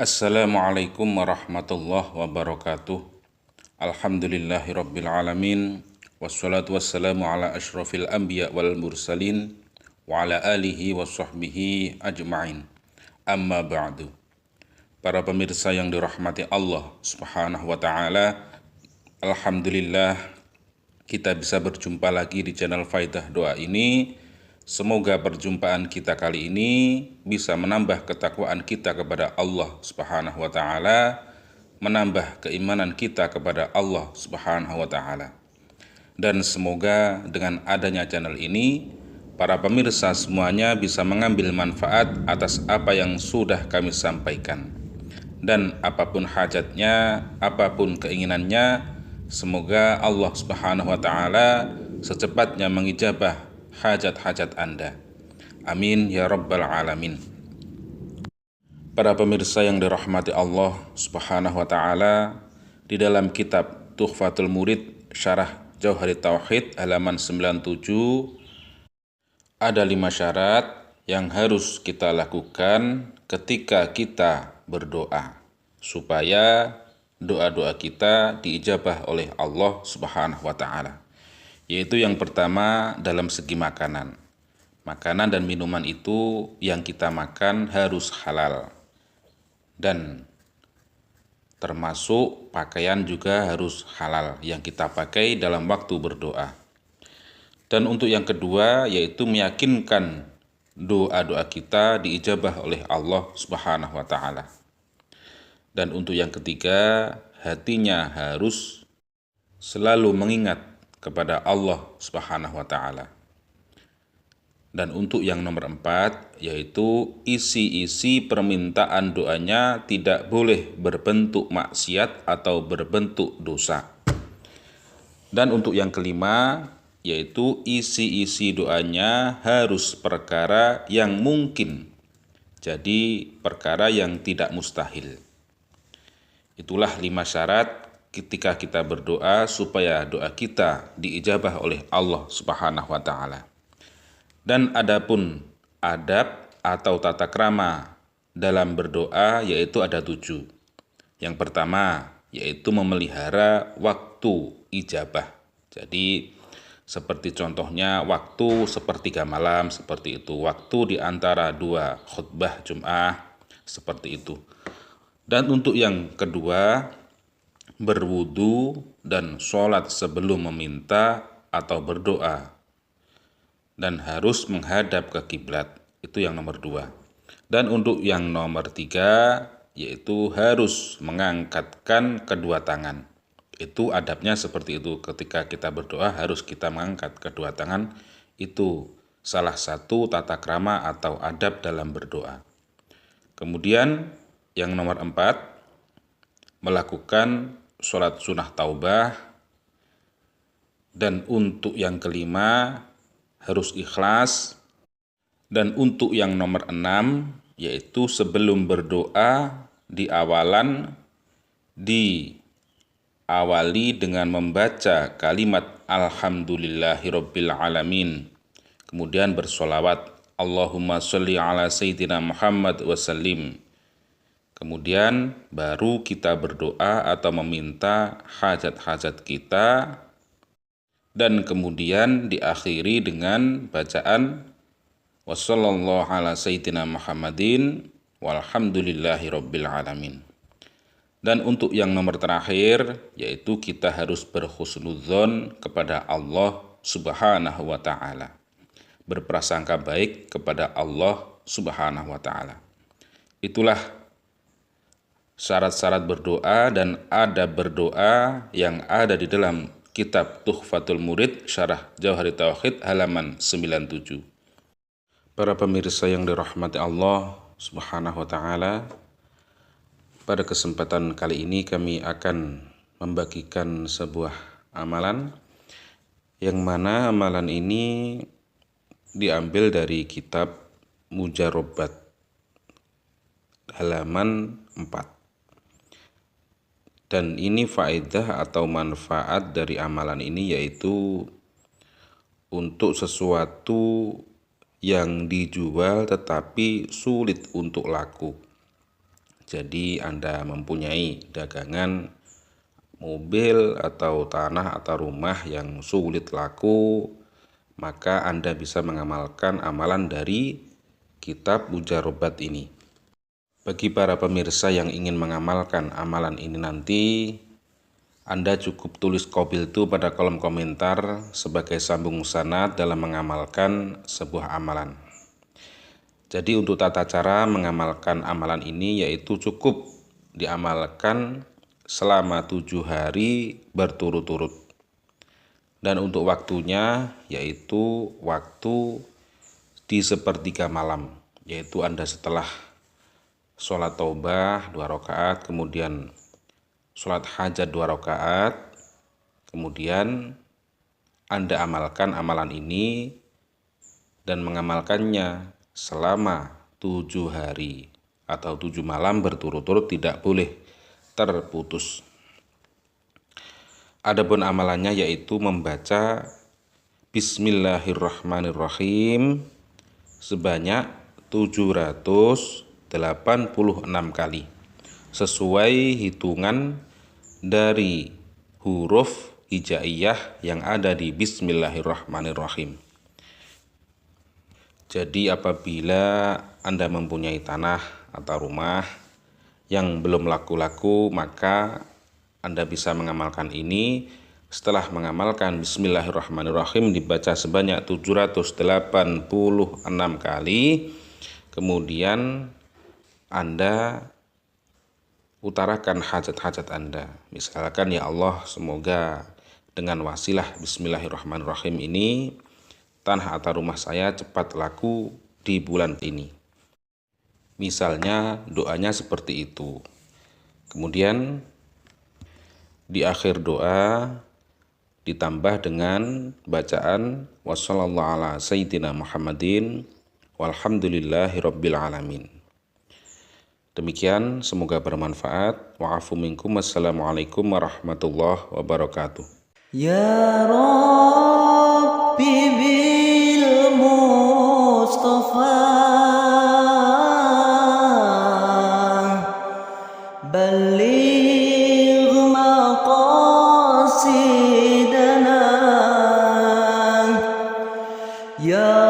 Assalamualaikum warahmatullahi wabarakatuh. Alhamdulillahirabbil alamin. Wassalatu wassalamu ala asyrafil anbiya wal mursalin wa ala alihi wa sahbihi ajma'in. Amma ba'du. Para pemirsa yang dirahmati Allah Subhanahu wa taala, alhamdulillah kita bisa berjumpa lagi di channel Faidah Doa ini. Semoga perjumpaan kita kali ini bisa menambah ketakwaan kita kepada Allah Subhanahu wa taala, menambah keimanan kita kepada Allah Subhanahu wa taala. Dan semoga dengan adanya channel ini, para pemirsa semuanya bisa mengambil manfaat atas apa yang sudah kami sampaikan. Dan apapun hajatnya, apapun keinginannya, semoga Allah Subhanahu wa taala secepatnya mengijabah hajat-hajat Anda. Amin ya rabbal alamin. Para pemirsa yang dirahmati Allah Subhanahu wa taala, di dalam kitab Tuhfatul Murid Syarah Jauharit Tauhid halaman 97 ada 5 syarat yang harus kita lakukan ketika kita berdoa supaya doa-doa kita diijabah oleh Allah Subhanahu wa taala. Yaitu yang pertama dalam segi makanan. Makanan dan minuman itu yang kita makan harus halal. Dan termasuk pakaian juga harus halal yang kita pakai dalam waktu berdoa. Dan untuk yang kedua yaitu meyakinkan doa-doa kita diijabah oleh Allah Subhanahu wa taala. Dan untuk yang ketiga, hatinya harus selalu mengingat kepada Allah Subhanahu wa taala. Dan untuk yang nomor 4 yaitu isi-isi permintaan doanya tidak boleh berbentuk maksiat atau berbentuk dosa. Dan untuk yang kelima yaitu isi-isi doanya harus perkara yang mungkin. Jadi perkara yang tidak mustahil. Itulah 5 syarat ketika kita berdoa supaya doa kita diijabah oleh Allah Subhanahu wa taala. Dan adapun adab atau tata krama dalam berdoa yaitu ada 7. Yang pertama yaitu memelihara waktu ijabah. Jadi seperti contohnya waktu sepertiga malam seperti itu, waktu di antara 2 khutbah Jum'ah seperti itu. Dan untuk yang kedua, berwudu dan sholat sebelum meminta atau berdoa, dan harus menghadap ke kiblat. Itu yang nomor 2. Dan untuk yang nomor 3 yaitu harus mengangkatkan kedua tangan. Itu adabnya seperti itu, ketika kita berdoa harus kita mengangkat kedua tangan. Itu salah satu tata krama atau adab dalam berdoa. Kemudian yang nomor 4, melakukan sholat sunnah taubah. Dan untuk yang kelima harus ikhlas. Dan untuk yang nomor 6 yaitu sebelum berdoa di awalan diawali dengan membaca kalimat alhamdulillahirabbil alamin, kemudian bersolawat Allahumma sholli ala sayyidina Muhammad wasallim. Kemudian baru kita berdoa atau meminta hajat-hajat kita. Dan kemudian diakhiri dengan bacaan wassallallahu ala sayyidina Muhammadin walhamdulillahirabbil alamin. Dan untuk yang nomor terakhir yaitu kita harus berhusnudzon kepada Allah Subhanahu wa taala. Berprasangka baik kepada Allah Subhanahu wa taala. Itulah syarat-syarat berdoa dan adab berdoa yang ada di dalam kitab Tuhfatul Murid Syarah Jauharit Tauhid halaman 97. Para pemirsa yang dirahmati Allah Subhanahu wa taala, pada kesempatan kali ini kami akan membagikan sebuah amalan yang mana amalan ini diambil dari kitab Mujarrobat halaman 4. Dan ini faedah atau manfaat dari amalan ini yaitu untuk sesuatu yang dijual tetapi sulit untuk laku. Jadi Anda mempunyai dagangan, mobil atau tanah atau rumah yang sulit laku, maka Anda bisa mengamalkan amalan dari kitab Mujarobat ini. Bagi para pemirsa yang ingin mengamalkan amalan ini nanti, Anda cukup tulis qabiltu pada kolom komentar sebagai sambung sanad dalam mengamalkan sebuah amalan. Jadi untuk tata cara mengamalkan amalan ini yaitu cukup diamalkan selama 7 hari berturut-turut. Dan untuk waktunya yaitu waktu di sepertiga malam, yaitu Anda setelah sholat taubah 2 rakaat, kemudian sholat hajat 2 rakaat, kemudian Anda amalkan amalan ini dan mengamalkannya selama 7 hari atau 7 malam berturut-turut, tidak boleh terputus. Adapun amalannya yaitu membaca Bismillahirrahmanirrahim sebanyak 786 kali sesuai hitungan dari huruf hijaiyah yang ada di Bismillahirrahmanirrahim. Jadi apabila Anda mempunyai tanah atau rumah yang belum laku-laku, maka Anda bisa mengamalkan ini. Setelah mengamalkan Bismillahirrahmanirrahim dibaca sebanyak 786 kali, kemudian Anda utarakan hajat-hajat Anda. Misalkan, ya Allah, semoga dengan wasilah Bismillahirrahmanirrahim ini tanah atau rumah saya cepat laku di bulan ini. Misalnya doanya seperti itu. Kemudian di akhir doa ditambah dengan bacaan wassallallahu ala sayyidina Muhammadin walhamdulillahirabbil alamin. Demikian, semoga bermanfaat. Wa'afu minkum. Wassalamualaikum warahmatullahi wabarakatuh. Ya Rabbi bil Mustafa balligh maqasidana ya